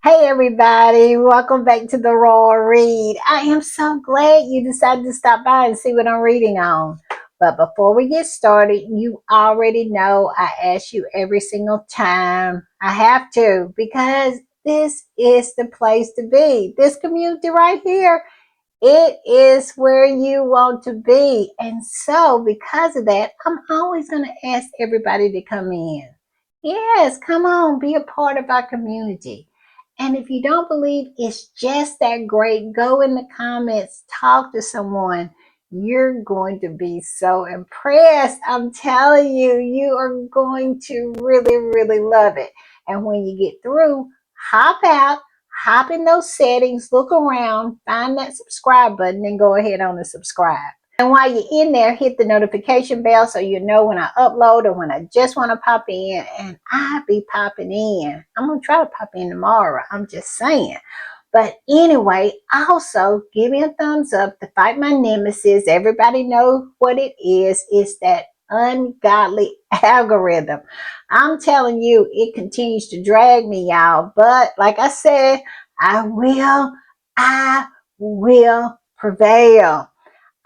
Hey everybody, welcome back to the Raw Read. I am so glad you decided to stop by and see what I'm reading on. But before we get started, you already know I ask you every single time. I have to because this is the place to be. This community right here, it is where you want to be. And so because of that, I'm always going to ask everybody to come in. Yes, come on, be a part of our community. And if you don't believe it's just that great, go in the comments, talk to someone. You're going to be so impressed. I'm telling you, you are going to really, really love it. And when you get through, hop out, hop in those settings, look around, find that subscribe button, and go ahead on and subscribe. And while you're in there, hit the notification bell so you know when I upload or when I just want to pop in. And I be popping in. I'm going to try to pop in tomorrow. I'm just saying. But anyway, also give me a thumbs up to fight my nemesis. Everybody know what it is. It's that ungodly algorithm. I'm telling you, it continues to drag me, y'all. But like I said, I will prevail.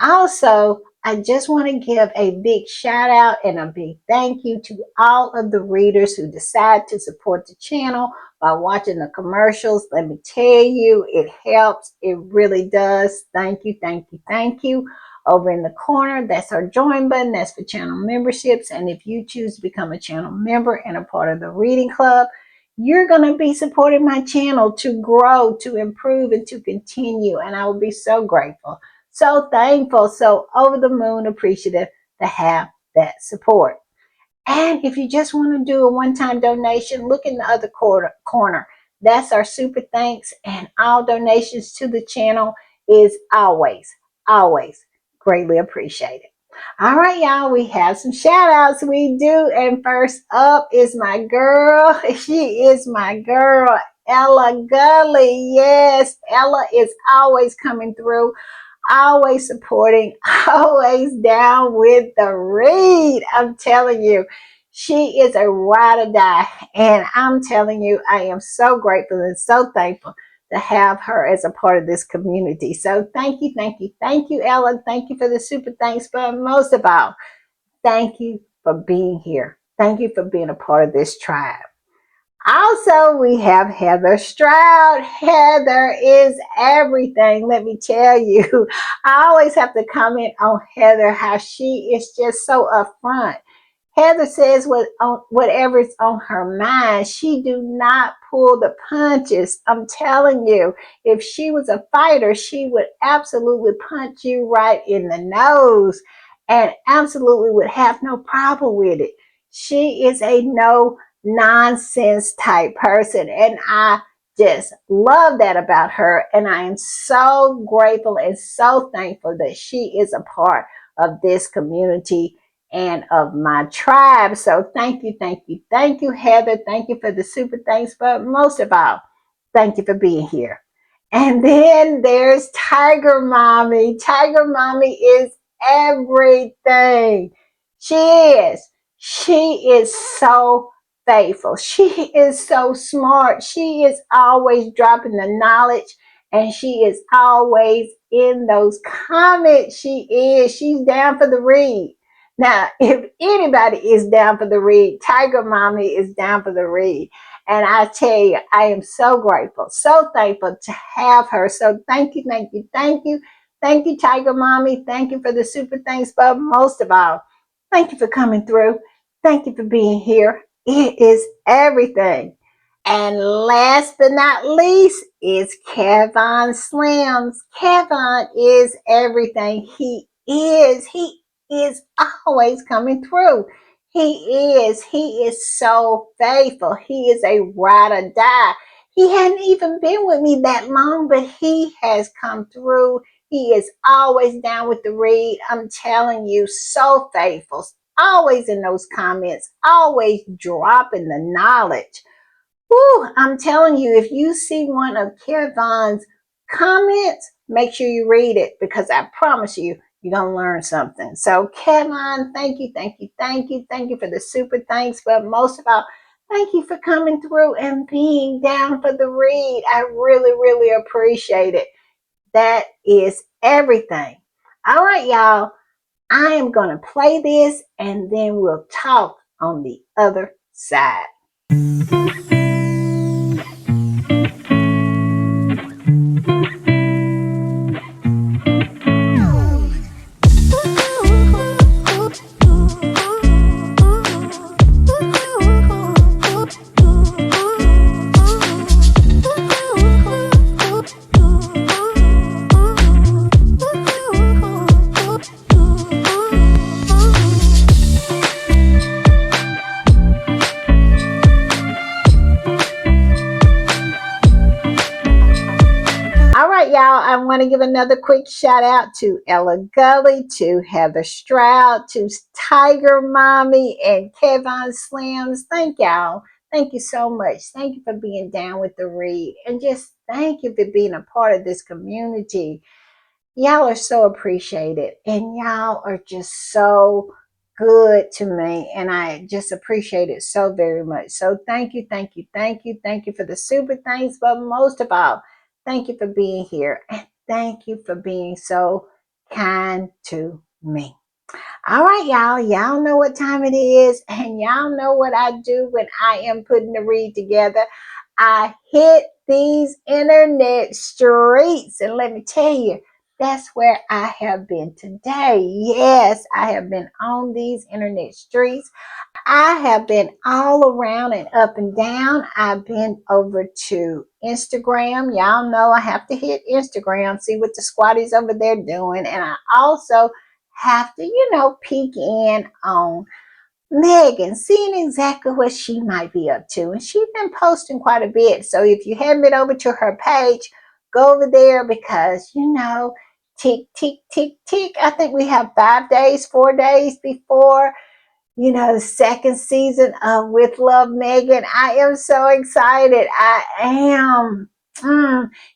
Also, I just want to give a big shout out and a big thank you to all of the readers who decide to support the channel by watching the commercials. Let me tell you, it helps. It really does. Thank you, thank you, thank you. Over in the corner, that's our join button. That's for channel memberships. And if you choose to become a channel member and a part of the reading club, you're going to be supporting my channel to grow, to improve, and to continue. And I will be so grateful. So thankful, so over the moon appreciative to have that support. And if you just want to do a one-time donation, look in the other corner. That's our super thanks, and all donations to the channel is always greatly appreciated. All right, y'all, we have some shout outs. We do. And first up is my girl. She is my girl, Ella Gully. Yes, Ella is always coming through, always supporting, always down with the read. I'm telling you, she is a ride or die. And I'm telling you, I am so grateful and so thankful to have her as a part of this community. So thank you, Ellen. Thank you for the super thanks. But most of all, thank you for being here. Thank you for being a part of this tribe. Also, we have Heather Stroud. Heather is everything, let me tell you. I always have to comment on Heather, how she is just so upfront. Heather says whatever's on her mind. She do not pull the punches. I'm telling you, if she was a fighter, she would absolutely punch you right in the nose and absolutely would have no problem with it. She is a no nonsense type person, and I just love that about her. And I am so grateful and so thankful that she is a part of this community and of my tribe. So thank you, Heather. Thank you for the super thanks, but most of all, thank you for being here. And then there's Tiger Mommy. Tiger Mommy is everything. She is. She is so faithful. She is so smart. She is always dropping the knowledge, and she is always in those comments. She is. She's down for the read. Now, if anybody is down for the read, Tiger Mommy is down for the read. And I tell you, I am so grateful, so thankful to have her. So thank you, thank you, thank you. Thank you, Tiger Mommy. Thank you for the super thanks. But most of all, thank you for coming through. Thank you for being here. It is everything. And last but not least is Kevon Slims. Kevon is everything. He is always coming through. He is so faithful. He is a ride or die. He hadn't even been with me that long, but he has come through. He is always down with the read. I'm telling you, so faithful. Always in those comments, always dropping the knowledge. Whew, I'm telling you, if you see one of Kevon's comments, make sure you read it, because I promise you, you're going to learn something. So Kevon, thank you for the super thanks. But most of all, Thank you for coming through and being down for the read. I really, really appreciate it. That is everything. All right, y'all. I am going to play this and then we'll talk on the other side. All right, y'all. I want to give another quick shout out to Ella Gully, to Heather Stroud, to Tiger Mommy, and Kevin Slims. Thank y'all. Thank you so much. Thank you for being down with the read. And just thank you for being a part of this community. Y'all are so appreciated. And y'all are just so good to me. And I just appreciate it so very much. So thank you, thank you, thank you, thank you for the super thanks. But most of all, thank you for being here. And thank you for being so kind to me. All right, y'all. Y'all know what time it is. And y'all know what I do when I am putting the read together. I hit these internet streets. And let me tell you, that's where I have been today. Yes, I have been on these internet streets. I have been all around and up and down. I've been over to Instagram. Y'all know I have to hit Instagram, see what the squatties over there doing. And I also have to, peek in on Megan, seeing exactly what she might be up to. And she's been posting quite a bit. So if you haven't been over to her page, go over there because, tick, tick, tick, tick. I think we have 5 days, 4 days before the second season of With Love Megan. I am so excited. I am.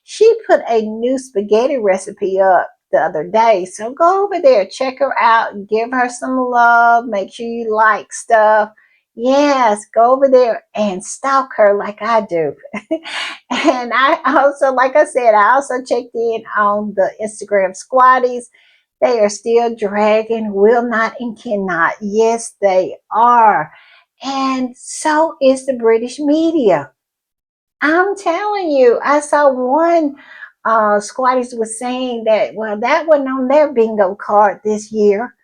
She put a new spaghetti recipe up the other day. So go over there, check her out, give her some love, make sure you like stuff. Yes, go over there and stalk her like I do. And I also, like I said, I also checked in on the Instagram squatties. They are still dragging, will not and cannot. Yes, they are. And so is the British media. I'm telling you, I saw one squatties was saying that, well, that wasn't on their bingo card this year.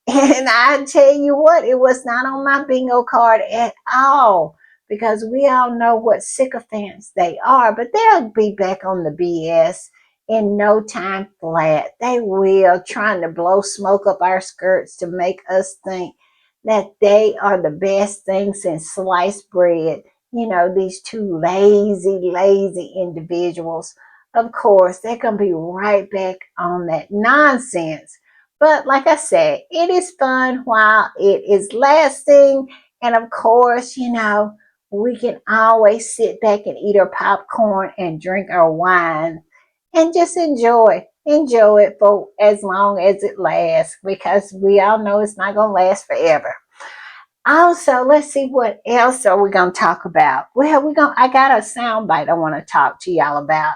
And I tell you what, it was not on my bingo card at all because we all know what sycophants they are, but they'll be back on the BS in no time flat. They will, trying to blow smoke up our skirts to make us think that they are the best thing since sliced bread. These two lazy individuals. Of course, they're going to be right back on that nonsense. But like I said, it is fun while it is lasting. And of course, we can always sit back and eat our popcorn and drink our wine and just enjoy it for as long as it lasts because we all know it's not going to last forever. Also, let's see what else are we going to talk about. Well, I got a soundbite I want to talk to y'all about.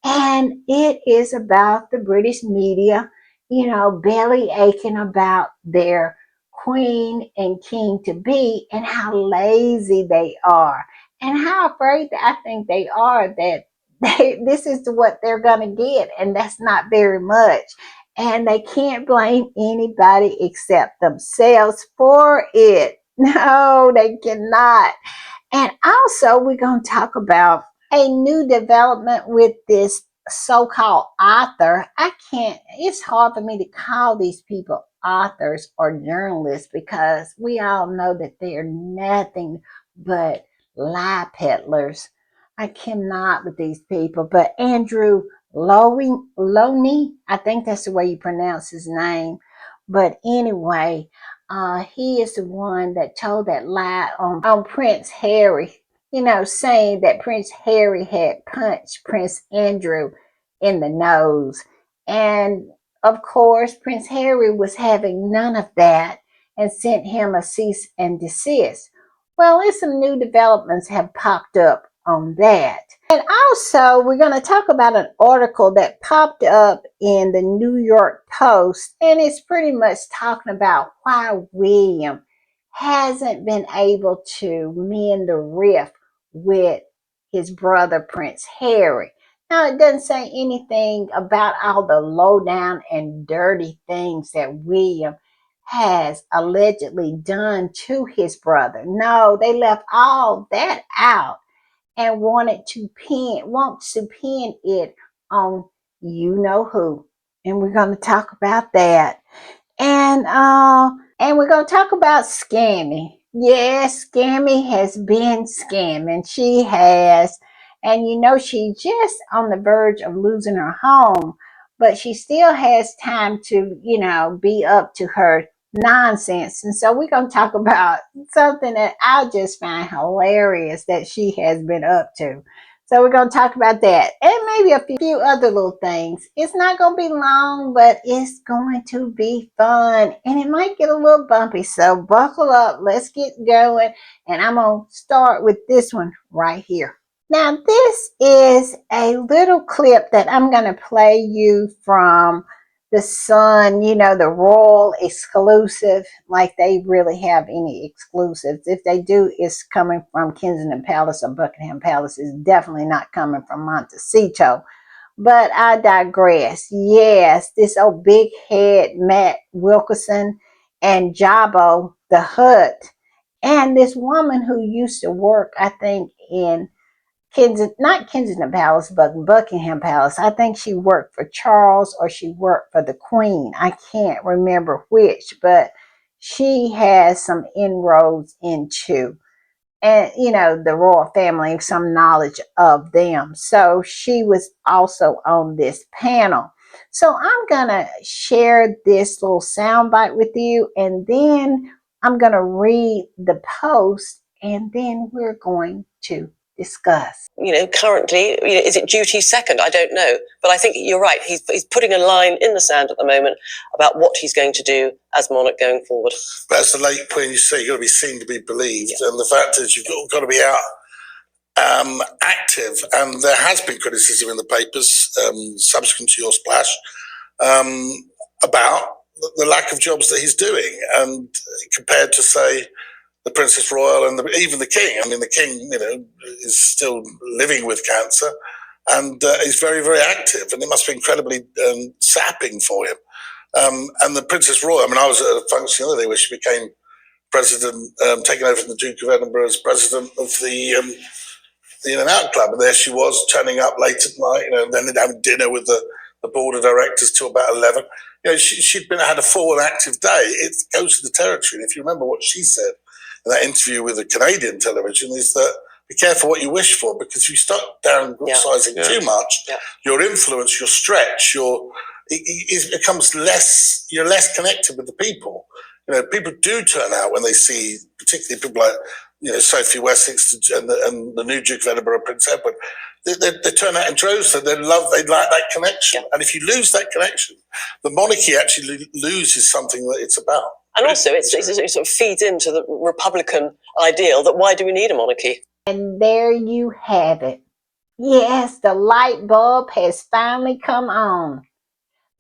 And it is about the British media, belly aching about their queen and king to be and how lazy they are and how afraid I think they are that this is what they're going to get. And that's not very much. And they can't blame anybody except themselves for it. No, they cannot. And also, we're going to talk about a new development with this so-called author. It's hard for me to call these people authors or journalists because we all know that they are nothing but lie peddlers. I cannot with these people. But Andrew Loney, I think that's the way you pronounce his name. But anyway, he is the one that told that lie on Prince Harry, saying that Prince Harry had punched Prince Andrew in the nose. And of course, Prince Harry was having none of that and sent him a cease and desist. Well, there's some new developments have popped up on that. And also, we're going to talk about an article that popped up in the New York Post, and it's pretty much talking about why William hasn't been able to mend the rift with his brother, Prince Harry. Now, it doesn't say anything about all the low down and dirty things that William has allegedly done to his brother. No, they left all that out and wants to pin it on you know who. And we're going to talk about that. And we're going to talk about Scammy. Yes, Scammy has been scamming. She has. And you know, she's just on the verge of losing her home, but she still has time to, be up to her nonsense. And so we're going to talk about something that I just find hilarious that she has been up to. So we're going to talk about that and maybe a few other little things. It's not going to be long, but it's going to be fun and it might get a little bumpy. So buckle up. Let's get going. And I'm going to start with this one right here. Now, this is a little clip that I'm going to play you from the Sun, the Royal exclusive, like they really have any exclusives. If they do, it's coming from Kensington Palace or Buckingham Palace. It's definitely not coming from Montecito. But I digress. Yes, this old big head Matt Wilkerson and Jabbo the Hutt, and this woman who used to work, I think, in not Kensington Palace, but Buckingham Palace. I think she worked for Charles or she worked for the Queen. I can't remember which, but she has some inroads into, and the royal family, some knowledge of them. So she was also on this panel. So I'm gonna share this little soundbite with you, and then I'm gonna read the post, and then we're going to discuss. Currently, is it duty second? I don't know. But I think you're right. He's putting a line in the sand at the moment about what he's going to do as monarch going forward. That's the late point you say. You've got to be seen to be believed. Yeah. And the fact is you've got to be out active. And there has been criticism in the papers subsequent to your splash about the lack of jobs that he's doing. And compared to, say, the Princess Royal and even the King. I mean, the King, is still living with cancer and is very, very active. And it must be incredibly sapping for him. And the Princess Royal, I was at a function the other day where she became president, taken over from the Duke of Edinburgh as president of the In and Out Club. And there she was, turning up late at night, and then having dinner with the board of directors till about 11. She'd had a full and active day. It goes to the territory. And if you remember what she said in that interview with the Canadian television, is that be careful what you wish for, because if you start downsizing too much, your influence, your stretch, it becomes less. You're less connected with the people. People do turn out when they see, particularly people like Sophie Wessex and the new Duke of Edinburgh, Prince Edward. They turn out in droves. They like that connection. And if you lose that connection, the monarchy actually loses something that it's about. And also, it sort of feeds into the Republican ideal that why do we need a monarchy? And there you have it. Yes, the light bulb has finally come on.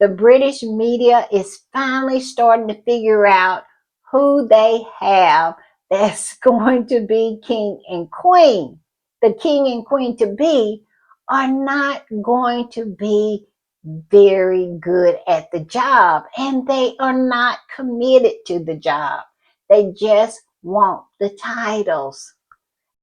The British media is finally starting to figure out who they have that's going to be king and queen. The king and queen to be are not going to be very good at the job, and they are not committed to the job. They just want the titles.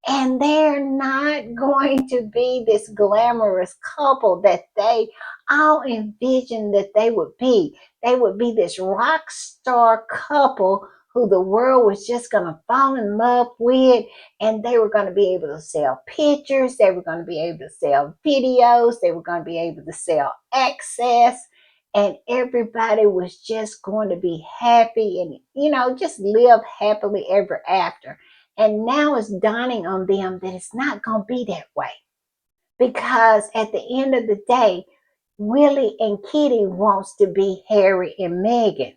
And they're not going to be this glamorous couple that they all envisioned that they would be. They would be this rock star couple who the world was just going to fall in love with, and they were going to be able to sell pictures, they were going to be able to sell videos, they were going to be able to sell access, and everybody was just going to be happy and, just live happily ever after. And now it's dawning on them that it's not going to be that way. Because at the end of the day, Willy and Kitty wants to be Harry and Meghan.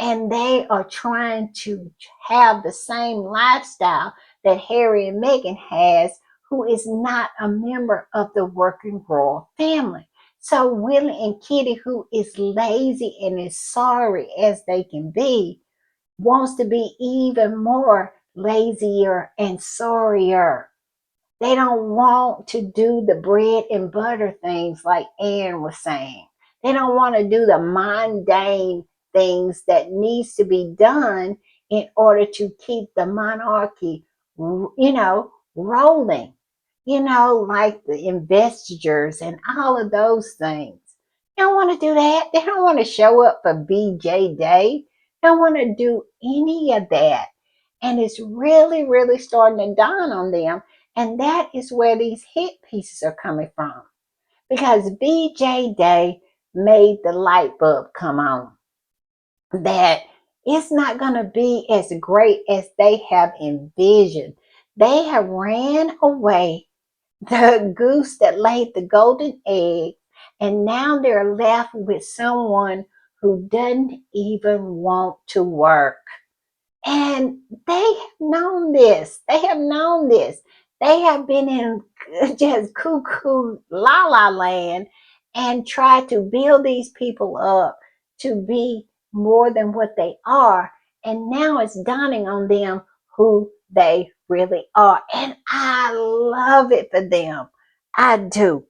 And they are trying to have the same lifestyle that Harry and Meghan has, who is not a member of the working royal family. So Willie and Kitty, who is lazy and as sorry as they can be, wants to be even more lazier and sorrier. They don't want to do the bread and butter things like Anne was saying. They don't want to do the mundane things that needs to be done in order to keep the monarchy, rolling. Like the investitures and all of those things. They don't want to do that. They don't want to show up for BJ Day. They don't want to do any of that. And it's really, really starting to dawn on them. And that is where these hit pieces are coming from. Because BJ Day made the light bulb come on. That it's not going to be as great as they have envisioned. They have ran away the goose that laid the golden egg, and now they're left with someone who doesn't even want to work. And they have known this. They have known this. They have been in just cuckoo la la land and tried to build these people up to be more than what they are. And now it's dawning on them who they really are. And I love it for them. I do.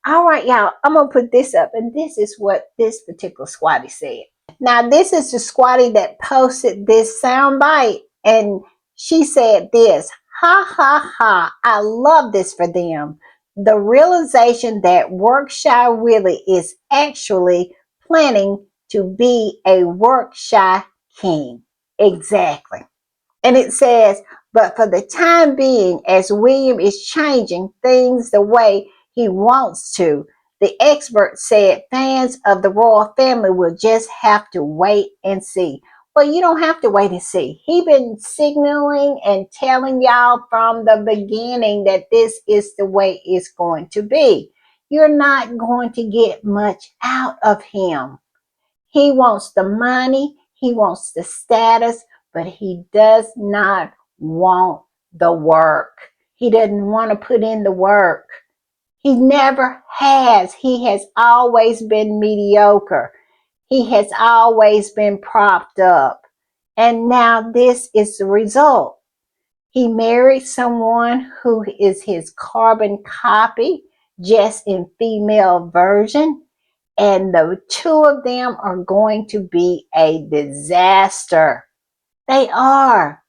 All right, y'all, I'm going to put this up. And this is what this particular squatty said. Now, this is the squatty that posted this sound bite, and she said this, ha ha ha, I love this for them. The realization that work-shy Willie is actually planning to be a work-shy king. Exactly. And it says, but for the time being, as William is changing things the way he wants to, the expert said fans of the royal family will just have to wait and see. Well, you don't have to wait and see. He's been signaling and telling y'all from the beginning that this is the way it's going to be. You're not going to get much out of him. He wants the money, he wants the status, but he does not want the work. He doesn't want to put in the work. He never has. He has always been mediocre. He has always been propped up. And now this is the result. He married someone who is his carbon copy, just in female version. And the two of them are going to be a disaster. They are.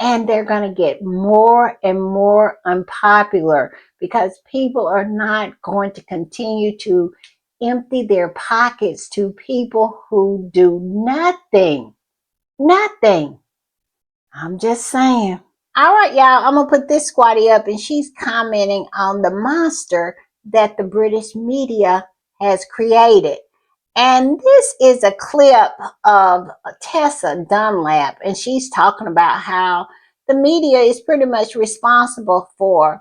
And they're going to get more and more unpopular because people are not going to continue to empty their pockets to people who do nothing. Nothing. I'm just saying. All right, y'all, I'm going to put this squatty up, and she's commenting on the monster that the British media has created. And this is a clip of Tessa Dunlap, and she's talking about how the media is pretty much responsible for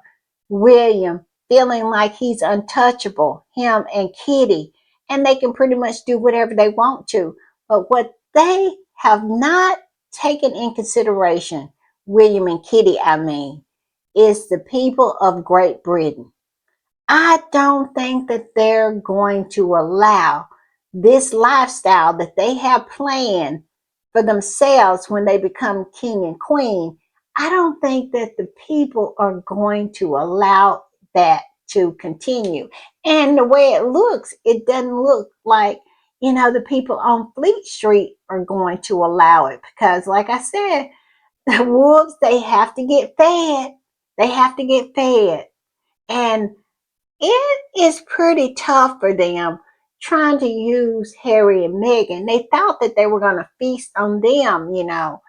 William feeling like he's untouchable, him and Kitty, and they can pretty much do whatever they want to. But what they have not taken in consideration, William and Kitty, is the people of Great Britain. I don't think that they're going to allow this lifestyle that they have planned for themselves when they become king and queen. I don't think that the people are going to allow that to continue. And the way it looks, it doesn't look like, the people on Fleet Street are going to allow it because, like I said, the wolves, they have to get fed. They have to get fed. And it is pretty tough for them trying to use Harry and Meghan. They thought that they were going to feast on them,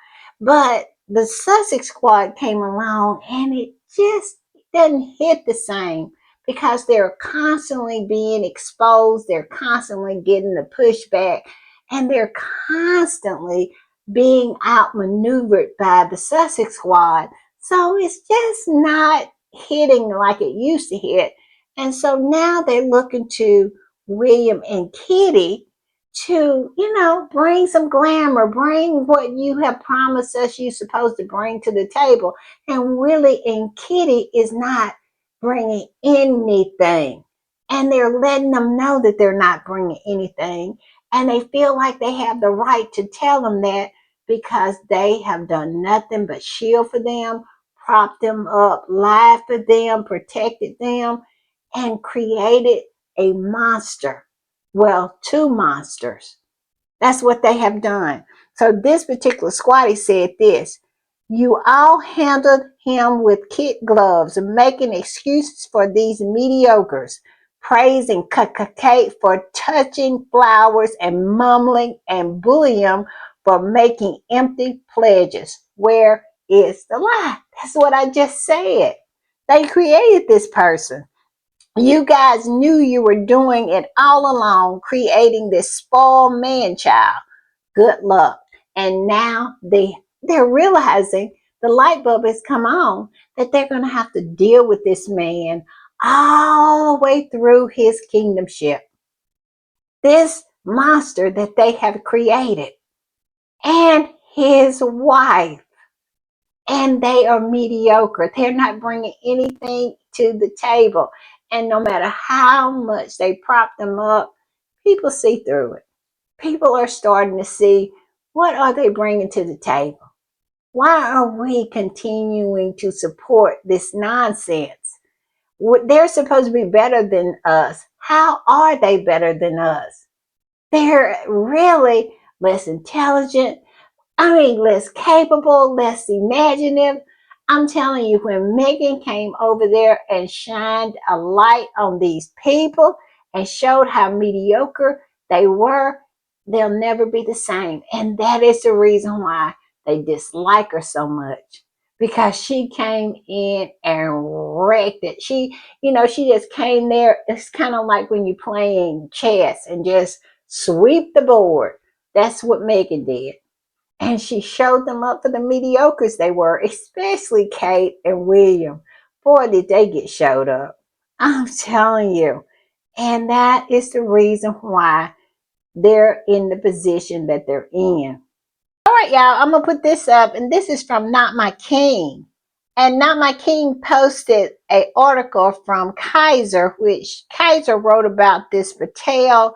but the Sussex squad came along and it just doesn't hit the same because they're constantly being exposed. They're constantly getting the pushback and they're constantly being outmaneuvered by the Sussex squad. So it's just not hitting like it used to hit. And so now they're looking to William and Kitty to, bring some glamour, bring what you have promised us you're supposed to bring to the table. And Willie and Kitty is not bringing anything. And they're letting them know that they're not bringing anything. And they feel like they have the right to tell them that because they have done nothing but shield for them, prop them up, lied for them, protected them, and created a monster. Well, two monsters. That's what they have done. So this particular squatty said this: you all handled him with kid gloves, making excuses for these mediocres, praising Kate for touching flowers and mumbling, and bullying him for making empty pledges. Where is the lie? That's what I just said. They created this person. You guys knew you were doing it all along, creating this spoiled man child. Good luck. And now they're realizing the light bulb has come on that they're going to have to deal with this man all the way through his kingdomship. This monster that they have created, and his wife, and they are mediocre. They're not bringing anything to the table. And no matter how much they prop them up, people see through it. People are starting to see, what are they bringing to the table? Why are we continuing to support this nonsense? They're supposed to be better than us. How are they better than us? They're really less intelligent, less capable, less imaginative. I'm telling you, when Megan came over there and shined a light on these people and showed how mediocre they were, they'll never be the same. And that is the reason why they dislike her so much. Because she came in and wrecked it. She just came there. It's kind of like when you're playing chess and just sweep the board. That's what Megan did. And she showed them up for the mediocres they were, especially Kate and William. Boy, did they get showed up. I'm telling you. And that is the reason why they're in the position that they're in. All right, y'all, I'm going to put this up, and this is from Not My King. And Not My King posted an article from Kaiser, which Kaiser wrote about this Patel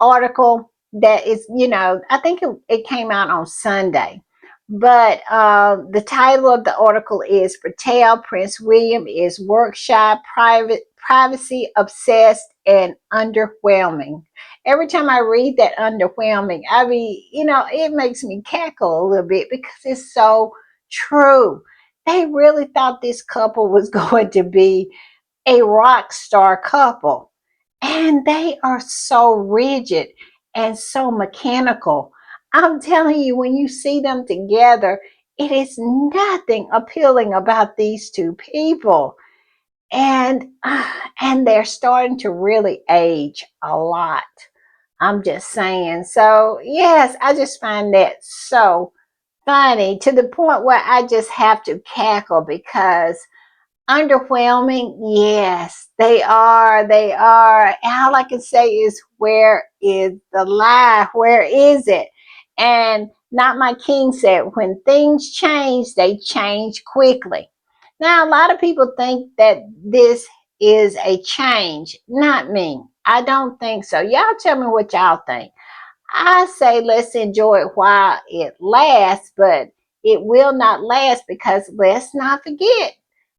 article that is, I think it came out on Sunday. But the title of the article is Patel Prince William is Workshop Privacy Obsessed and Underwhelming. Every time I read that underwhelming, it makes me cackle a little bit because it's so true. They really thought this couple was going to be a rock star couple. And they are so rigid and so mechanical. I'm telling you, when you see them together, it is nothing appealing about these two people. And they're starting to really age a lot. I'm just saying. So, yes, I just find that so funny to the point where I just have to cackle because underwhelming, yes, they are. They are. All I can say is, where is the lie? Where is it? And Not My King said, when things change, they change quickly. Now, a lot of people think that this is a change. Not me. I don't think so. Y'all tell me what y'all think. I say let's enjoy it while it lasts, but it will not last because let's not forget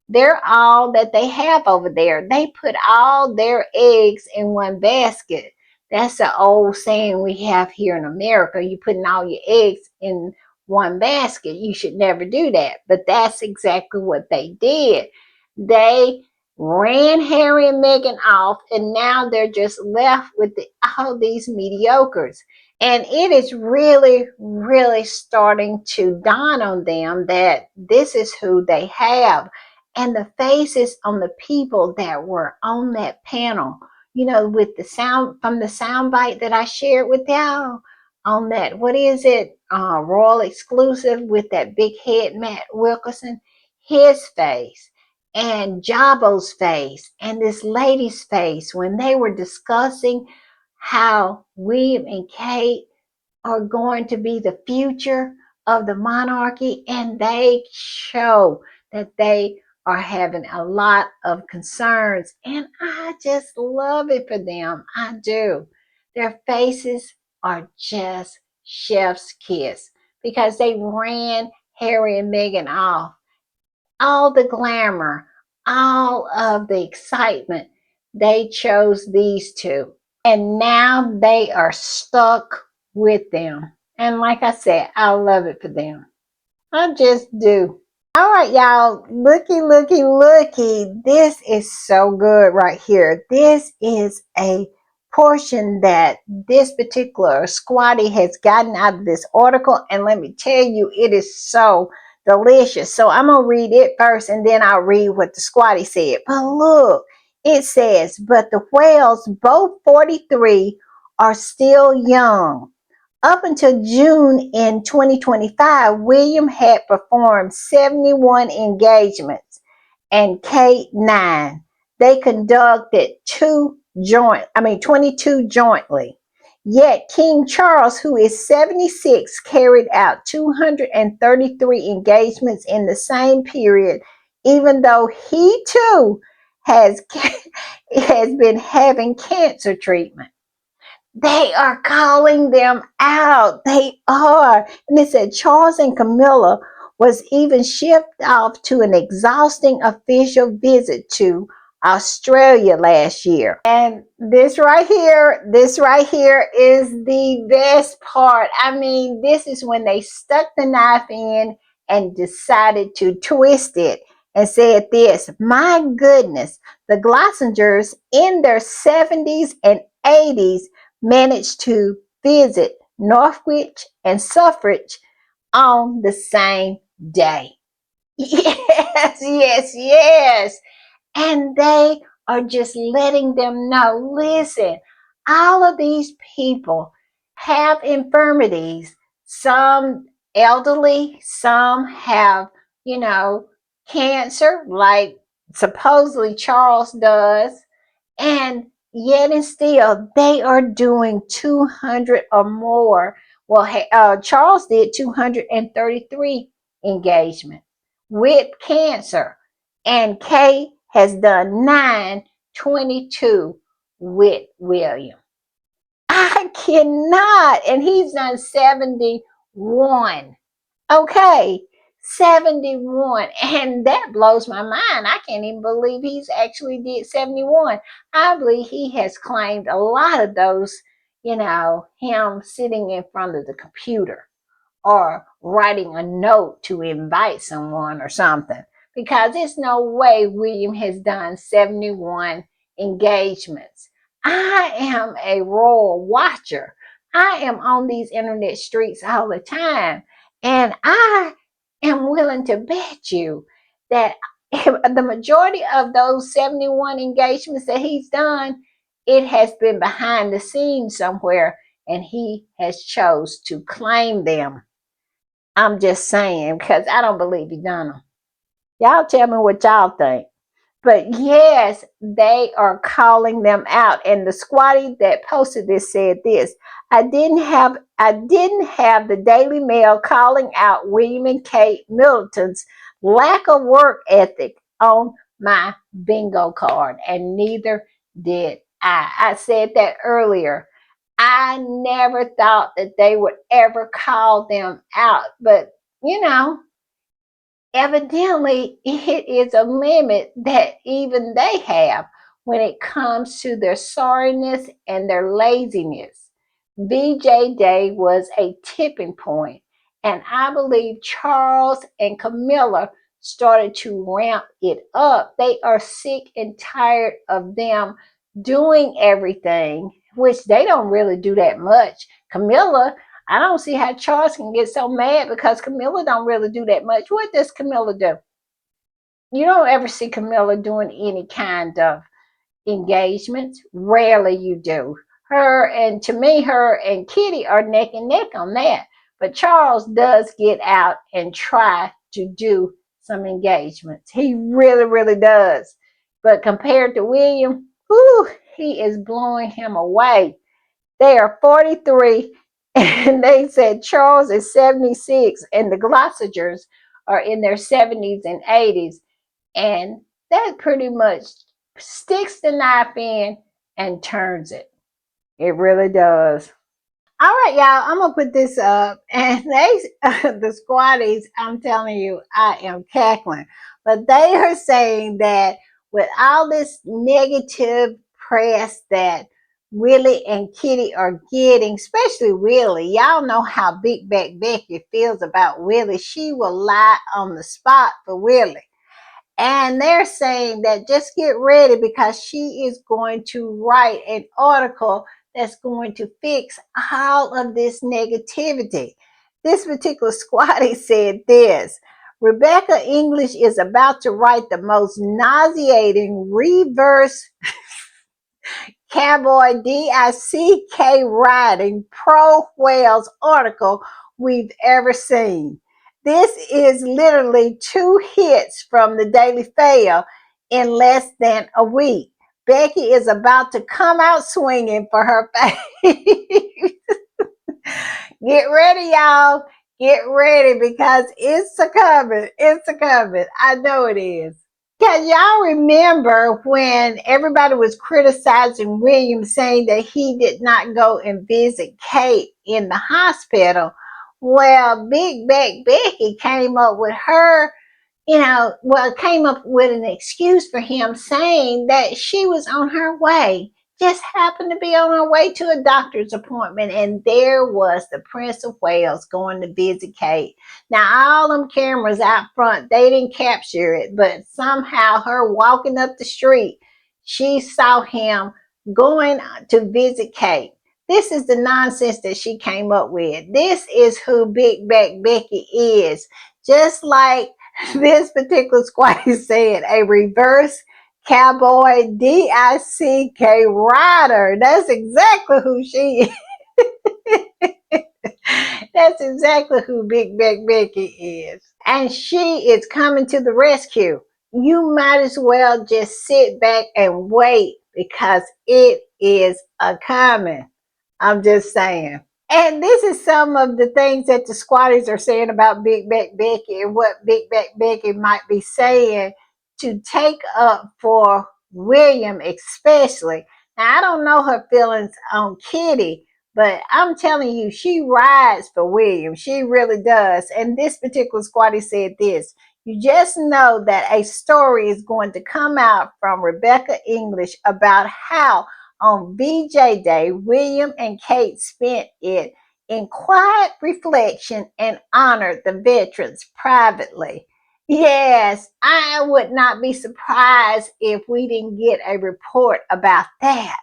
they're all that they have over there. They put all their eggs in one basket. That's an old saying we have here in America. You putting all your eggs in one basket. You should never do that. But that's exactly what they did. They ran Harry and Meghan off, and now they're just left with all these mediocres. And it is really, really starting to dawn on them that this is who they have. And the faces on the people that were on that panel, with the sound from the sound bite that I shared with y'all on that, what is it? Royal Exclusive with that big head, Matt Wilkerson, his face, and Jabo's face, and this lady's face when they were discussing how William and Kate are going to be the future of the monarchy, and they show that they are having a lot of concerns, and I just love it for them. I do. Their faces are just chef's kiss because they ran Harry and Meghan off. All the glamour, all of the excitement, they chose these two. And now they are stuck with them. And like I said, I love it for them. I just do. All right, y'all. Looky, looky, looky. This is so good right here. This is a portion that this particular squatty has gotten out of this article. And let me tell you, it is so delicious. So I'm going to read it first and then I'll read what the squatty said. But look, it says, but the whales, both 43, are still young. Up until June in 2025, William had performed 71 engagements and Kate 9. They conducted 22 jointly. Yet King Charles, who is 76, carried out 233 engagements in the same period, even though he too has, has been having cancer treatment. They are calling them out. They are. And it said Charles and Camilla was even shipped off to an exhausting official visit to Australia last year. And this right here is the best part. I mean, this is when they stuck the knife in and decided to twist it and said this, my goodness, the Glossingers in their 70s and 80s managed to visit Norwich and Suffolk on the same day. Yes, yes, yes. And they are just letting them know, listen, all of these people have infirmities. Some elderly, some have, cancer, like supposedly Charles does. And yet and still, they are doing 200 or more. Well, Charles did 233 engagements with cancer, and Kay has done 922 with William. I cannot, and he's done 71. Okay, 71. And that blows my mind. I can't even believe he's actually did 71. I believe he has claimed a lot of those, him sitting in front of the computer or writing a note to invite someone or something. Because there's no way William has done 71 engagements. I am a royal watcher. I am on these internet streets all the time. And I am willing to bet you that the majority of those 71 engagements that he's done, it has been behind the scenes somewhere and he has chose to claim them. I'm just saying, because I don't believe he done them. Y'all tell me what y'all think. But yes, they are calling them out. And the squatty that posted this said this. I didn't have the Daily Mail calling out William and Kate Middleton's lack of work ethic on my bingo card. And neither did I. I said that earlier. I never thought that they would ever call them out. But, evidently it is a limit that even they have when it comes to their sorriness and their laziness. VJ Day was a tipping point, and I believe Charles and Camilla started to ramp it up. They are sick and tired of them doing everything, which they don't really do that much. Camilla, I don't see how Charles can get so mad because Camilla don't really do that much. What does Camilla do? You don't ever see Camilla doing any kind of engagements. Rarely you do. To me, her and Kitty are neck and neck on that. But Charles does get out and try to do some engagements. He really, really does. But compared to William, he is blowing him away. They are 43, and they said Charles is 76, and the Glossagers are in their 70s and 80s. And that pretty much sticks the knife in and turns it. It really does. All right, y'all, I'm gonna put this up, and the squatties, I'm telling you, I am cackling, but they are saying that with all this negative press that Willie and Kitty are getting, especially Willie, y'all know how Big Back Becky feels about Willie. She will lie on the spot for Willie. And they're saying that just get ready because she is going to write an article that's going to fix all of this negativity. This particular squatty said this: Rebecca English is about to write the most nauseating reverse cowboy DICK riding pro whales article we've ever seen. This is literally 2 hits from the Daily Fail in less than a week. Becky is about to come out swinging for her face. Get ready, y'all. Get ready because it's a coming. It's a coming. I know it is. Can y'all remember when everybody was criticizing William, saying that he did not go and visit Kate in the hospital? Well, Big Back Becky came up with her, came up with an excuse for him, saying that she was on her way, just happened to be on her way to a doctor's appointment, and there was the Prince of Wales going to visit Kate. Now, all them cameras out front, they didn't capture it, but somehow her walking up the street, she saw him going to visit Kate. This is the nonsense that she came up with. This is who Big Back Becky is. Just like this particular squatty said, a reverse cowboy DICK rider. That's exactly who she is. That's exactly who Big Back Becky is. And she is coming to the rescue. You might as well just sit back and wait because it is a coming. I'm just saying. And this is some of the things that the squatters are saying about Big Back Becky and what Big Back Becky might be saying to take up for William, especially. Now, I don't know her feelings on Kitty, but I'm telling you, she rides for William. She really does. And this particular squatty said this: you just know that a story is going to come out from Rebecca English about how on VJ Day, William and Kate spent it in quiet reflection and honored the veterans privately. Yes, I would not be surprised if we didn't get a report about that.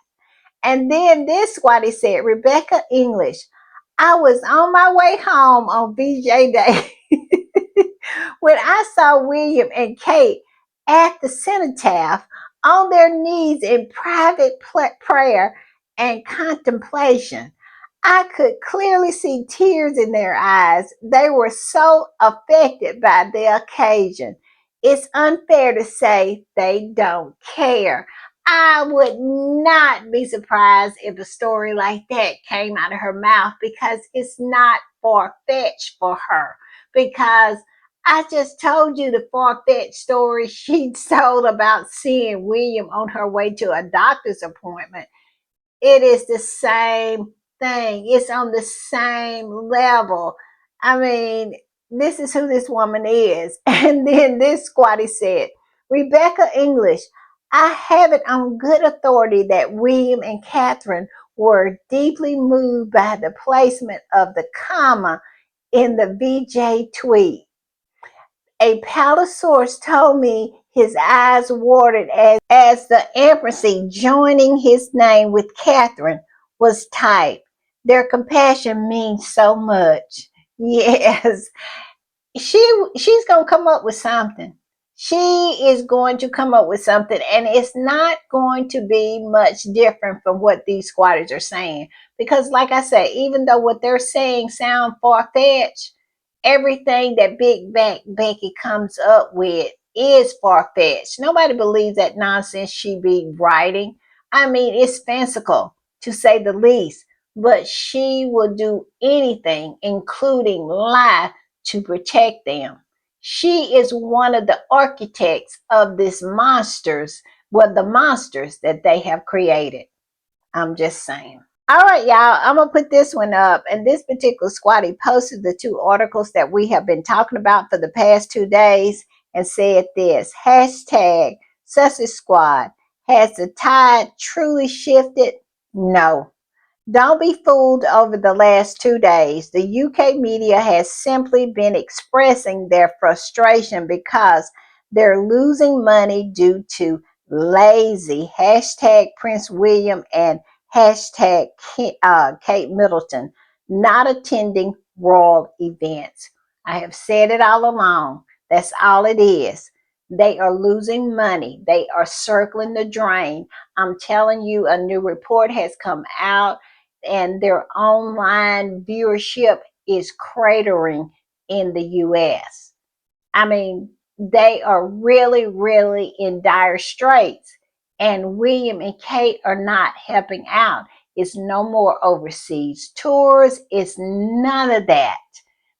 And then this is what he said: Rebecca English, I was on my way home on VJ Day when I saw William and Kate at the cenotaph on their knees in private prayer and contemplation. I could clearly see tears in their eyes. They were so affected by the occasion. It's unfair to say they don't care. I would not be surprised if a story like that came out of her mouth because it's not far-fetched for her. Because I just told you the far-fetched story she told about seeing William on her way to a doctor's appointment. It is the same thing. It's on the same level. I mean, this is who this woman is. And then this squatty said, Rebecca English, I have it on good authority that William and Catherine were deeply moved by the placement of the comma in the VJ tweet. A palace source told me his eyes watered as the ampersand joining his name with Catherine was typed. Their compassion means so much. Yes, she's gonna come up with something. She is going to come up with something, and it's not going to be much different from what these squatters are saying. Because, like I said, even though what they're saying sound far-fetched, everything that Big Back Becky comes up with is far-fetched. Nobody believes that nonsense she be writing. I mean, it's fanciful, to say the least. but she will do anything, including lie, to protect them. She is one of the architects of this monsters, well, the monsters that they have created. I'm just saying. All right, y'all, I'm going to put this one up. And this particular squatty posted the two articles that we have been talking about for the past 2 days and said this, hashtag Sausage Squad. Has the tide truly shifted? No. Don't be fooled over the last 2 days. The UK media has simply been expressing their frustration because they're losing money due to lazy hashtag Prince William and hashtag Kate Middleton not attending royal events. I have said it all along. That's all it is. They are losing money. They are circling the drain. I'm telling you, a new report has come out and their online viewership is cratering in the US. I mean, they are really, really in dire straits. And William and Kate are not helping out. It's no more overseas tours. It's none of that.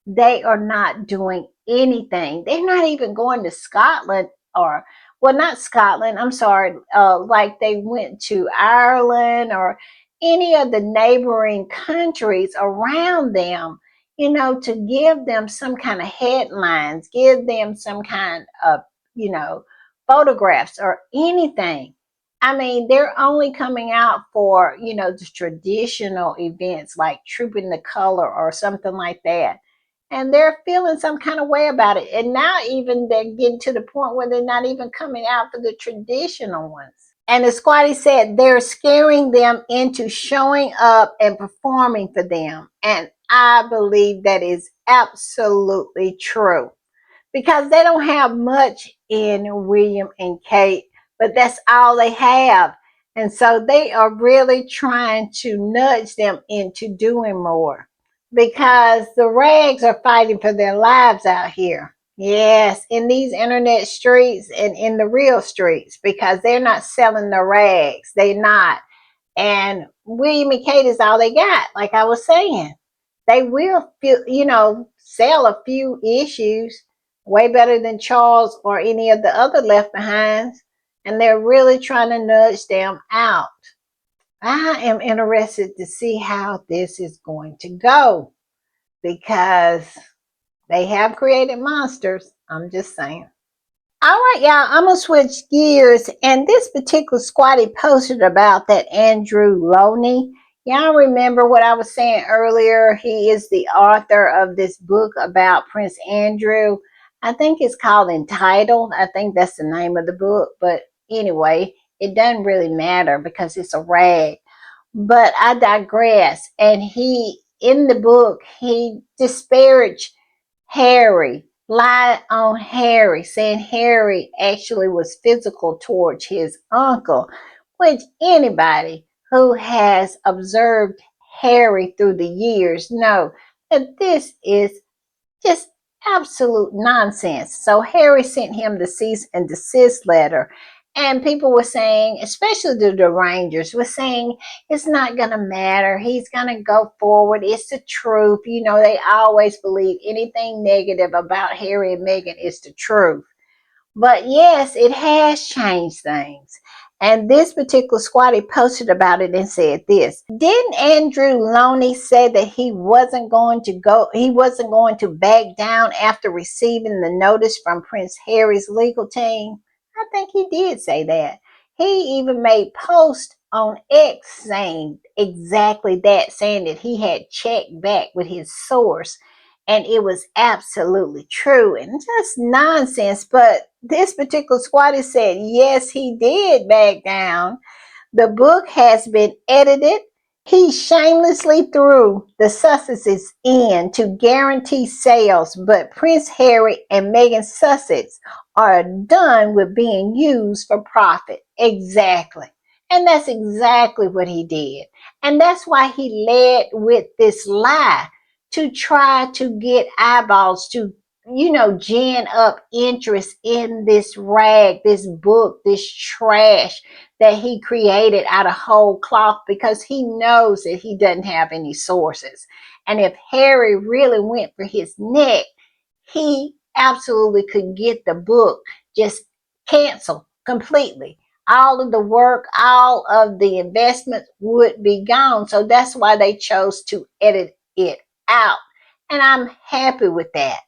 They are not doing anything. They're not even going to Scotland or, well, not Scotland, I'm sorry, like they went to Ireland or any of the neighboring countries around them, to give them some kind of headlines, give them some kind of, photographs or anything. I mean, they're only coming out for, the traditional events like Trooping the Color or something like that. And they're feeling some kind of way about it. And now even they're getting to the point where they're not even coming out for the traditional ones. And the squatty said they're scaring them into showing up and performing for them. And I believe that is absolutely true because they don't have much in William and Kate, but that's all they have. And so they are really trying to nudge them into doing more because the rags are fighting for their lives out here. Yes, in these internet streets and in the real streets because they're not selling the rags. They're not. And William and Kate is all they got, like I was saying. They will, sell a few issues way better than Charles or any of the other left behinds. And they're really trying to nudge them out. I am interested to see how this is going to go because they have created monsters. I'm just saying. All right, y'all, I'm going to switch gears. And this particular squatty posted about that Andrew Loney. Y'all remember what I was saying earlier? He is the author of this book about Prince Andrew. I think it's called Entitled. I think that's the name of the book. But anyway, it doesn't really matter because it's a rag. But I digress. And in the book, he disparaged Harry, lied on Harry, saying Harry actually was physical towards his uncle, which anybody who has observed Harry through the years know that this is just absolute nonsense. So Harry sent him the cease and desist letter. And people were saying, especially the Rangers, were saying it's not going to matter. He's going to go forward. It's the truth. They always believe anything negative about Harry and Meghan is the truth. But yes, it has changed things. And this particular squatty posted about it and said this. Didn't Andrew Loney say that he wasn't going to back down after receiving the notice from Prince Harry's legal team? I think he did say that. He even made posts on X saying exactly that, saying that he had checked back with his source and it was absolutely true and just nonsense. But this particular squatter said, yes, he did back down. The book has been edited. He shamelessly threw the Sussexes in to guarantee sales, but Prince Harry and Meghan Sussex are done with being used for profit. Exactly. And that's exactly what he did. And that's why he led with this lie to try to get eyeballs, to gin up interest in this rag, this book, this trash that he created out of whole cloth, because he knows that he doesn't have any sources. And if Harry really went for his neck, he absolutely could get the book just canceled completely. All of the work, all of the investments would be gone. So that's why they chose to edit it out. And I'm happy with that.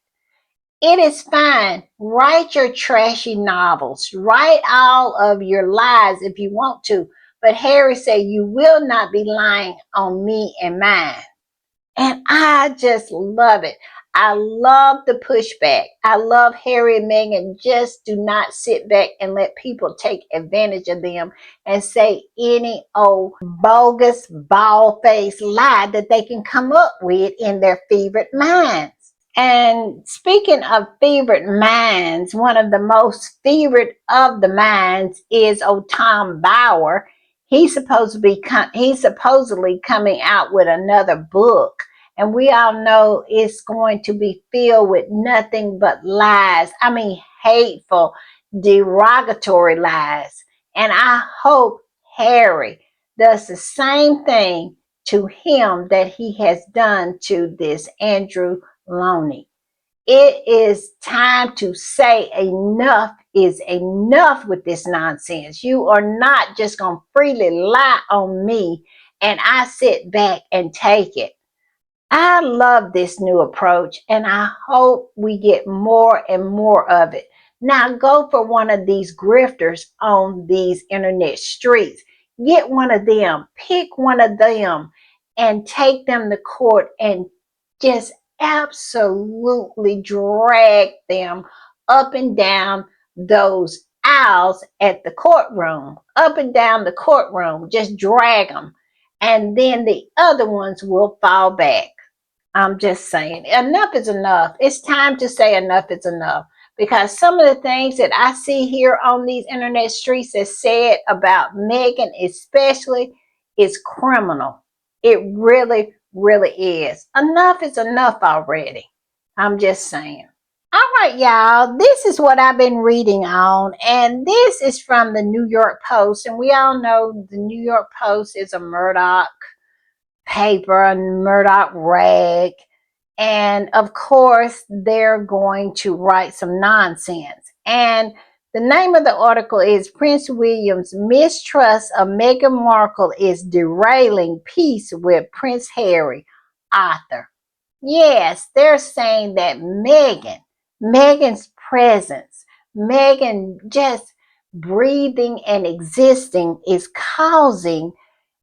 It is fine. Write your trashy novels. Write all of your lies if you want to. But Harry said, you will not be lying on me and mine. And I just love it. I love the pushback. I love Harry and Meghan just do not sit back and let people take advantage of them and say any old bogus, bald-faced lie that they can come up with in their fevered minds. And speaking of fevered minds, one of the most fevered of the minds is old Tom Bauer. He's supposedly coming out with another book, and we all know it's going to be filled with nothing but lies. I mean, hateful, derogatory lies. And I hope Harry does the same thing to him that he has done to this Andrew Loney. It is time to say enough is enough with this nonsense. You are not just going to freely lie on me and I sit back and take it. I love this new approach, and I hope we get more and more of it. Now go for one of these grifters on these internet streets. Get one of them, pick one of them, and take them to court and just absolutely drag them up and down those aisles at the courtroom, up and down the courtroom, just drag them. And then the other ones will fall back. I'm just saying, enough is enough. It's time to say enough is enough, because some of the things that I see here on these internet streets that said about Meghan especially is criminal. It really, really is. Enough is enough already. I'm just saying. All right, y'all, this is what I've been reading on, and this is from the New York Post, and we all know the New York Post is a Murdoch paper, a Murdoch rag. And of course, they're going to write some nonsense. And the name of the article is Prince William's Mistrust of Meghan Markle is Derailing Peace with Prince Harry, author. Yes, they're saying that Meghan's presence, Meghan just breathing and existing is causing,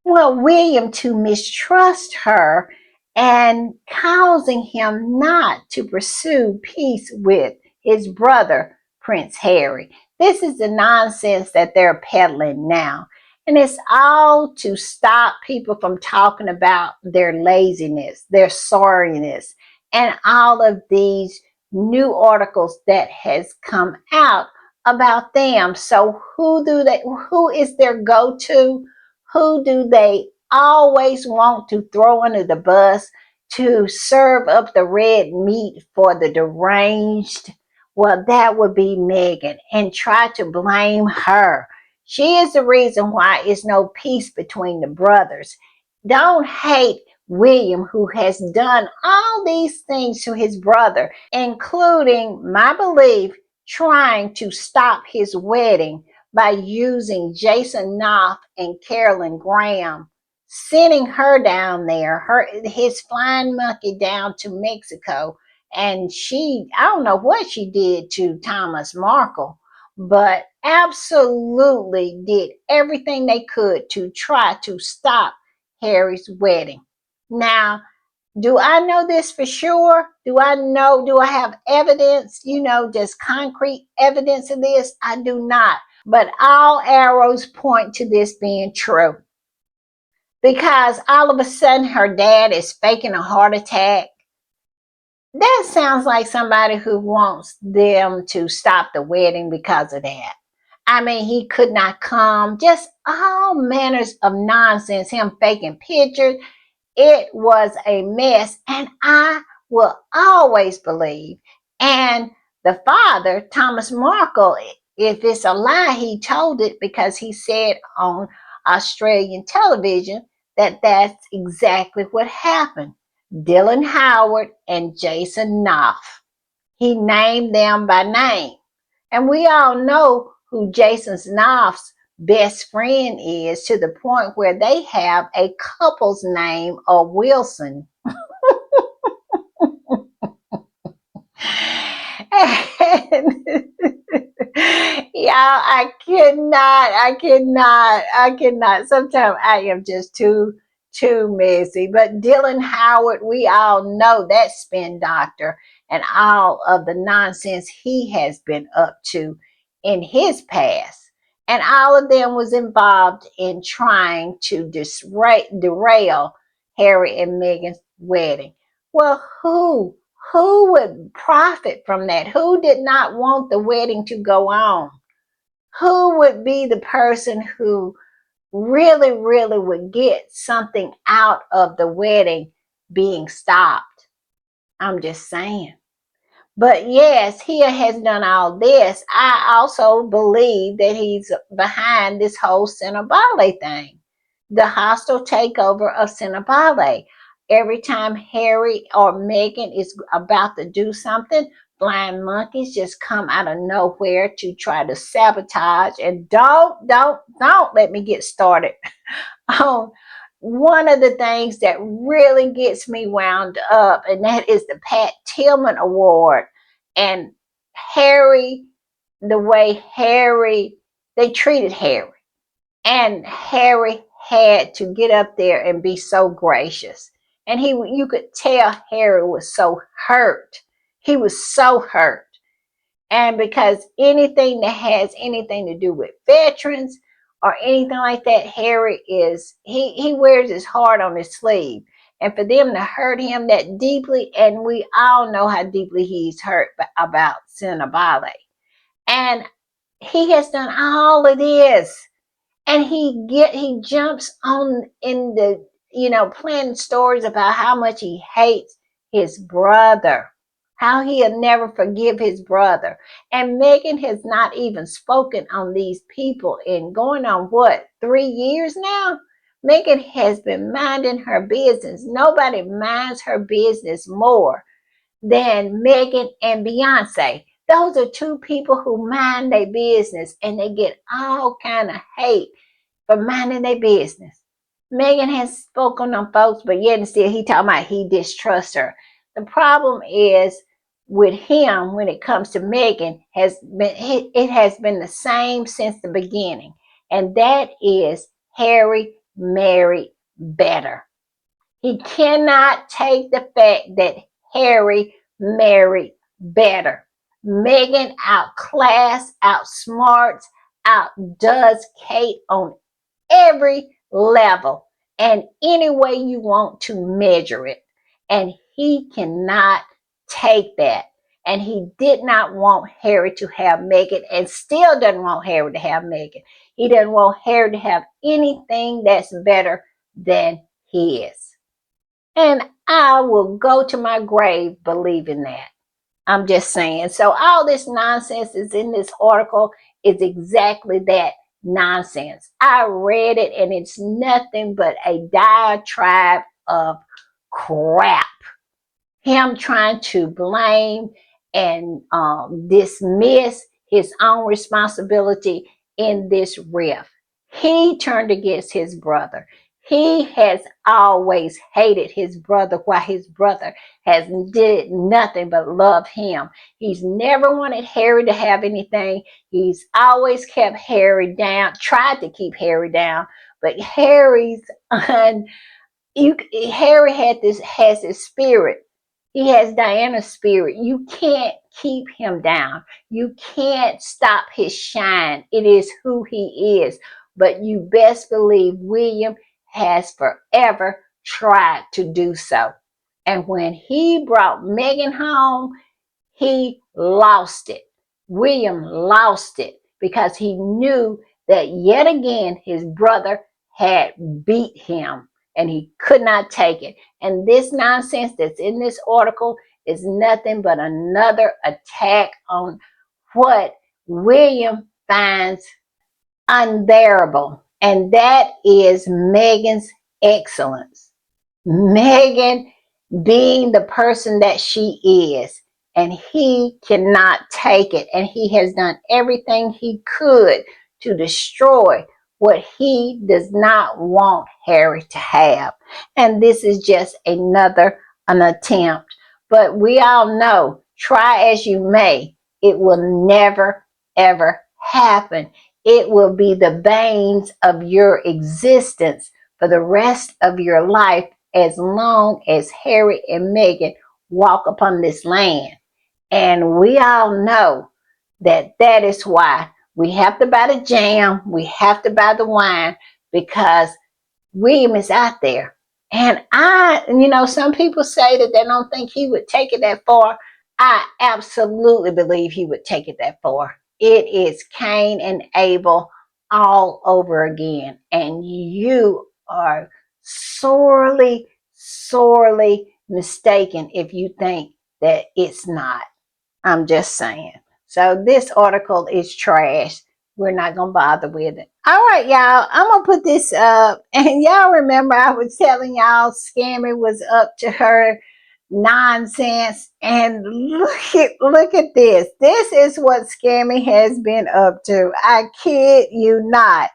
well, William to mistrust her and causing him not to pursue peace with his brother, Prince Harry. This is the nonsense that they're peddling now. And it's all to stop people from talking about their laziness, their sorriness, and all of these new articles that has come out about them. So who is their go-to? Who do they always want to throw under the bus to serve up the red meat for the deranged? Well, that would be Meghan, and try to blame her. She is the reason why it's no peace between the brothers. Don't hate William, who has done all these things to his brother, including, my belief, trying to stop his wedding by using Jason Knopf and Carolyn Graham, sending her down there, his flying monkey down to Mexico. And I don't know what she did to Thomas Markle, but absolutely did everything they could to try to stop Harry's wedding. Now, do I know this for sure? Do I have evidence, just concrete evidence of this? I do not. But all arrows point to this being true. Because all of a sudden her dad is faking a heart attack. That sounds like somebody who wants them to stop the wedding because of that. I mean, he could not come. Just all manners of nonsense. Him faking pictures. It was a mess. And I will always believe And the father, Thomas Markle, if it's a lie, he told it because he said on Australian television that that's exactly what happened. Dylan Howard and Jason Knopf. He named them by name. And we all know who Jason Knopf's best friend is, to the point where they have a couple's name of Wilson. And y'all, I cannot. Sometimes I am just too messy. But Dylan Howard, we all know that spin doctor and all of the nonsense he has been up to in his past. And all of them was involved in trying to derail Harry and Meghan's wedding. Well, who would profit from that? Who did not want the wedding to go on? Who would be the person who really, really would get something out of the wedding being stopped? I'm just saying. But yes, he has done all this. I also believe that he's behind this whole Cinnabale thing, the hostile takeover of Cinnabale. Every time Harry or Meghan is about to do something, blind monkeys just come out of nowhere to try to sabotage. And don't let me get started on one of the things that really gets me wound up, and that is the Pat Tillman Award. And Harry, the way they treated Harry. And Harry had to get up there and be so gracious. And you could tell Harry was so hurt. He was so hurt. And because anything that has anything to do with veterans or anything like that, Harry he wears his heart on his sleeve. And for them to hurt him that deeply, and we all know how deeply he's hurt about Cinnabale. And he has done all of this. And he jumps on in the, planning stories about how much he hates his brother, how he'll never forgive his brother. And Meghan has not even spoken on these people in going on what, 3 years now? Meghan has been minding her business. Nobody minds her business more than Meghan and Beyonce. Those are two people who mind their business, and they get all kind of hate for minding their business. Meghan has spoken on folks, but yet and still he talking about he distrusts her. The problem is with him when it comes to Meghan it has been the same since the beginning, and that is Harry married better. He cannot take the fact that Harry married better. Meghan outclass, outsmarts, outdoes Kate on every level and any way you want to measure it. And he cannot take that. And he did not want Harry to have Meghan, and still doesn't want Harry to have Meghan. He doesn't want Harry to have anything that's better than his. And I will go to my grave believing that. I'm just saying. So all this nonsense is in this article is exactly that, nonsense. I read it and it's nothing but a diatribe of crap. Him trying to blame and dismiss his own responsibility in this rift. He turned against his brother. He has always hated his brother while his brother has did nothing but love him. He's never wanted Harry to have anything. He's always kept Harry down, tried to keep Harry down, but Harry has this spirit. He has Diana's spirit. You can't keep him down. You can't stop his shine. It is who he is. But you best believe William has forever tried to do so. And when he brought Meghan home, he lost it. William lost it because he knew that yet again his brother had beat him and he could not take it. And this nonsense that's in this article is nothing but another attack on what William finds unbearable, and that is Megan's excellence. Megan being the person that she is, and he cannot take it, and he has done everything he could to destroy what he does not want Harry to have. And this is just an attempt. But we all know, try as you may, it will never ever happen. It will be the banes of your existence for the rest of your life, as long as Harry and Meghan walk upon this land. And we all know that that is why we have to buy the jam, we have to buy the wine, because William is out there. And some people say that they don't think he would take it that far. I absolutely believe he would take it that far. It is Cain and Abel all over again. And you are sorely, sorely mistaken if you think that it's not. I'm just saying. So this article is trash. We're not going to bother with it. All right, y'all. I'm going to put this up. And y'all remember I was telling y'all Scammy was up to her nonsense. And look at this. This is what Scammy has been up to. I kid you not.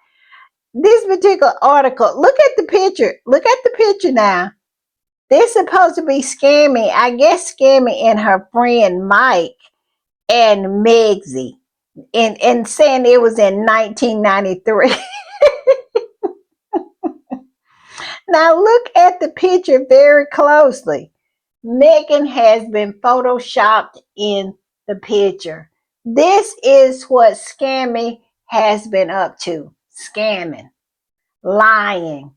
This particular article, look at the picture. Look at the picture now. This is supposed to be Scammy. I guess Scammy and her friend Mike and Megsy, and saying it was in 1993. Now look at the picture very closely. Megan has been photoshopped in the picture. This is what Scammy has been up to. Scamming, lying,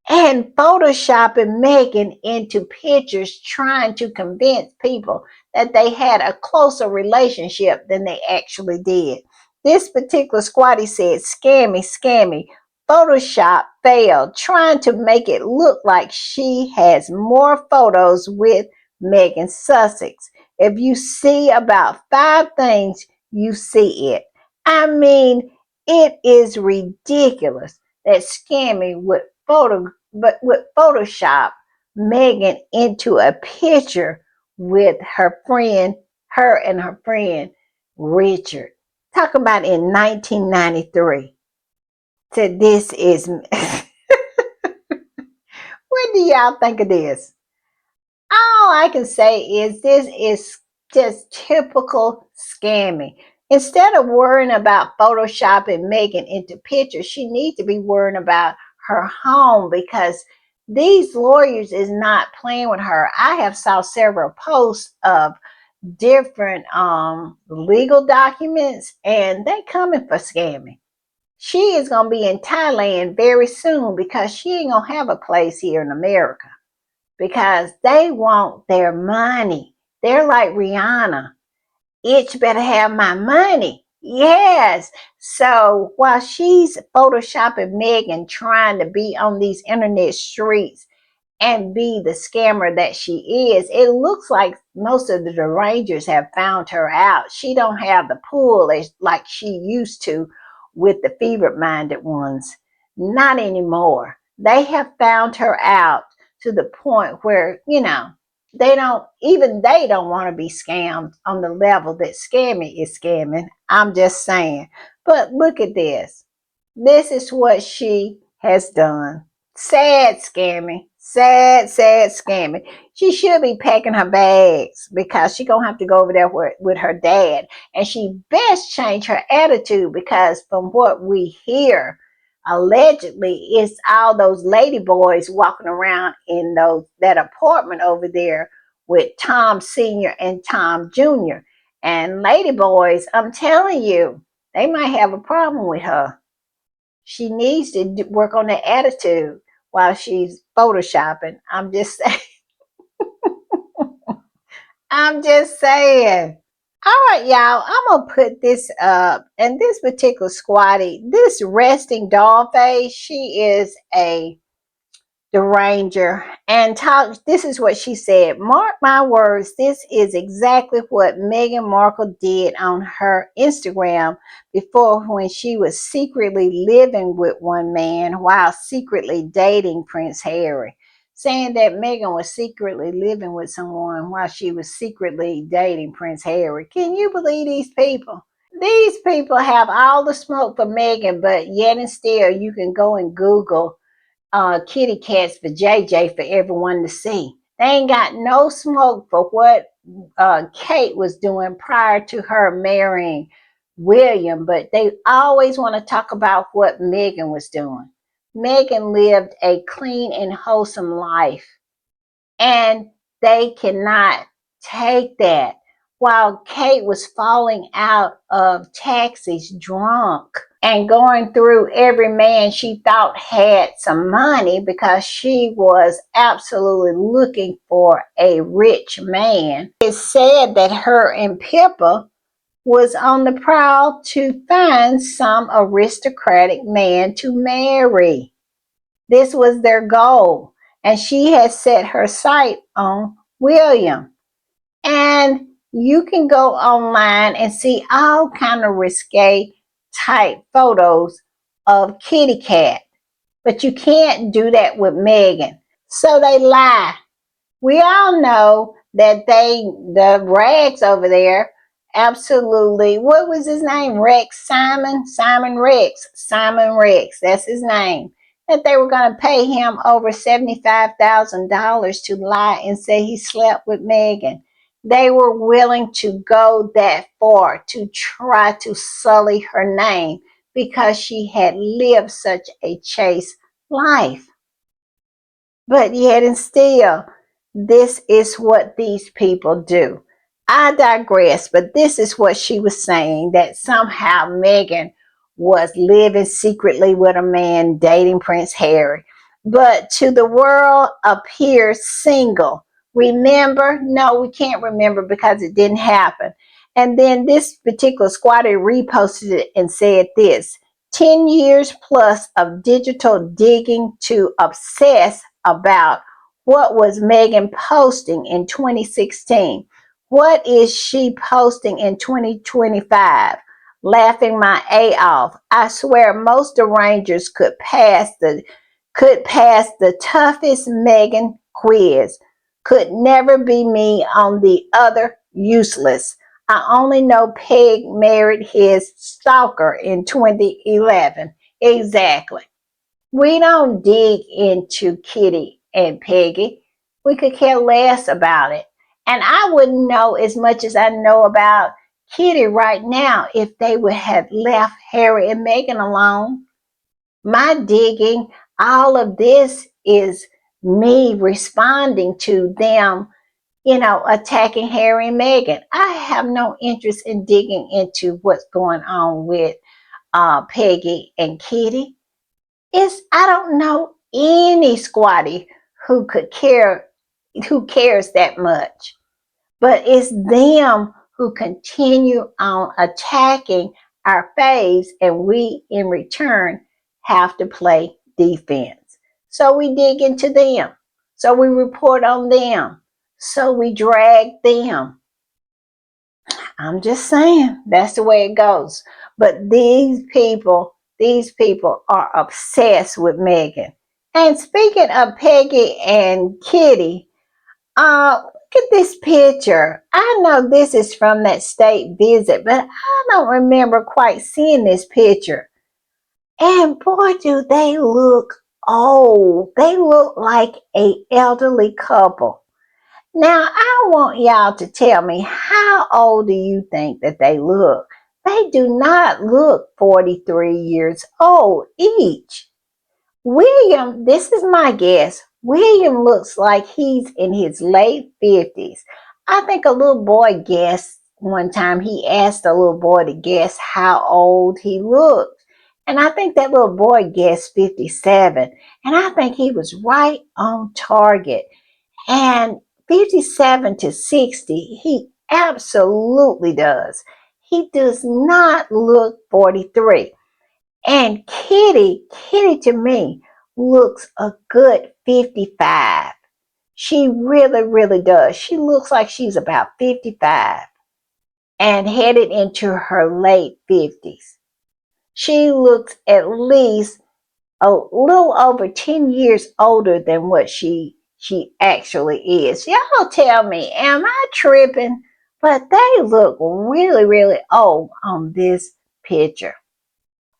and photoshopping Megan into pictures, trying to convince people that they had a closer relationship than they actually did. This particular squatty said, scammy, Photoshop failed, trying to make it look like she has more photos with Megan Sussex. If you see about 5 things, you see it. I mean, it is ridiculous that Scammy would Photoshop Megan into a picture with her and her friend Richard. Talk about in 1993. So this is what do y'all think of this? All I can say is this is just typical Scammy. Instead of worrying about photoshopping Megan into pictures, she needs to be worrying about her home, because these lawyers is not playing with her. I have saw several posts of different legal documents, and they coming for Scammy. She is going to be in Thailand very soon, because she ain't going to have a place here in America, because they want their money. They're like Rihanna. Itch better have my money. Yes. So while she's photoshopping Megan, trying to be on these internet streets and be the scammer that she is, it looks like most of the Rangers have found her out. She don't have the pull like she used to with the fevered-minded ones. Not anymore. They have found her out to the point where, they don't want to be scammed on the level that Scammy is scamming. I'm just saying. But look at this. This is what she has done. Sad Scammy. Sad Scammy. She should be packing her bags, because she's going to have to go over there with her dad. And she best change her attitude, because from what we hear, allegedly, it's all those lady boys walking around in that apartment over there with Tom Sr. and Tom Jr. And lady boys, I'm telling you, they might have a problem with her. She needs to work on the attitude while she's photoshopping. I'm just saying. I'm just saying. All right, y'all. I'm gonna put this up. And this particular squatty, this resting doll face, she is a the Ranger, and talk. This is what she said. Mark my words, this is exactly what Meghan Markle did on her Instagram before, when she was secretly living with one man while secretly dating Prince Harry. Saying that Meghan was secretly living with someone while she was secretly dating Prince Harry. Can you believe these people? These people have all the smoke for Meghan, but yet and still you can go and Google kitty cats for JJ for everyone to see. They ain't got no smoke for what Kate was doing prior to her marrying William, but they always want to talk about what Meghan was doing. Meghan lived a clean and wholesome life, and they cannot take that. While Kate was falling out of taxis drunk and going through every man she thought had some money, because she was absolutely looking for a rich man. It's said that her and Pippa was on the prowl to find some aristocratic man to marry. This was their goal, and she had set her sight on William. And you can go online and see all kind of risque type photos of kitty cat, but you can't do that with Meghan. So they lie. We all know that the Rags over there, absolutely, what was his name? Rex, Simon Rex, that's his name. That they were going to pay him over $75,000 to lie and say he slept with Meghan. They were willing to go that far to try to sully her name because she had lived such a chaste life. But yet and still, this is what these people do. I digress, but this is what she was saying, that somehow Meghan was living secretly with a man dating Prince Harry, but to the world appears single. Remember? No, we can't remember because it didn't happen. And then this particular squatter reposted it and said this: 10 years plus of digital digging to obsess about what was Meghan posting in 2016. What is she posting in 2025? Laughing my A off. I swear most arrangers could pass the toughest Meghan quiz. Could never be me on the other useless. I only know Peg married his stalker in 2011. Exactly. We don't dig into Kitty and Peggy. We could care less about it. And I wouldn't know as much as I know about Kitty right now if they would have left Harry and Meghan alone. My digging, all of this is me responding to them, attacking Harry and Meghan. I have no interest in digging into what's going on with Peggy and Kitty. I don't know any squatty who cares that much. But it's them who continue on attacking our faves, and we in return have to play defense. So we dig into them. So we report on them. So we drag them. I'm just saying, that's the way it goes. But these people are obsessed with Meghan. And speaking of Peggy and Kitty, look at this picture. I know this is from that state visit, but I don't remember quite seeing this picture. And boy, do they look old. They look like an elderly couple. Now, I want y'all to tell me, how old do you think that they look? They do not look 43 years old each. William, this is my guess. William looks like he's in his late 50s. I think a little boy guessed one time, he asked a little boy to guess how old he looked. And I think that little boy guessed 57. And I think he was right on target. And 57 to 60, he absolutely does. He does not look 43. And Kitty to me looks a good 55. She really, really does. She looks like she's about 55 and headed into her late 50s. She looks at least a little over 10 years older than what she actually is. Y'all tell me, am I tripping? But they look really, really old on this picture.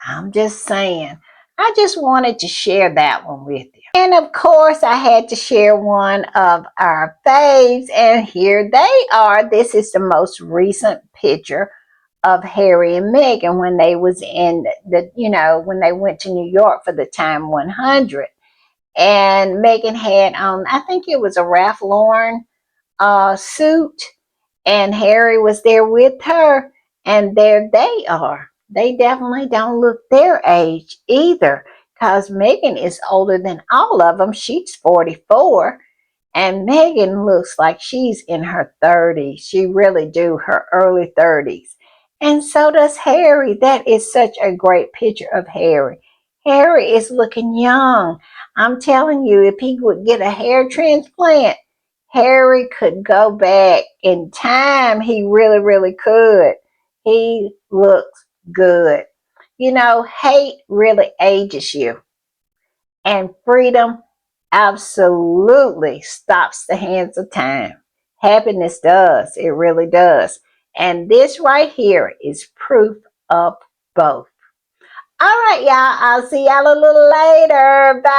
I'm just saying. I just wanted to share that one with you. And of course, I had to share one of our faves, and here they are. This is the most recent picture of Harry and Meghan when they was in when they went to New York for the Time 100. And Meghan had on, I think it was a Ralph Lauren suit, and Harry was there with her, and there they are. They definitely don't look their age either, because Meghan is older than all of them. She's 44, and Meghan looks like she's in her 30s. She really do, her early 30s. And so does Harry. That is such a great picture of Harry. Harry is looking young. I'm telling you, if he would get a hair transplant, Harry could go back in time. He really, really could. He looks good. You know, hate really ages you, and freedom absolutely stops the hands of time. Happiness does. It really does. And this right here is proof of both. All right, y'all. I'll see y'all a little later. Bye.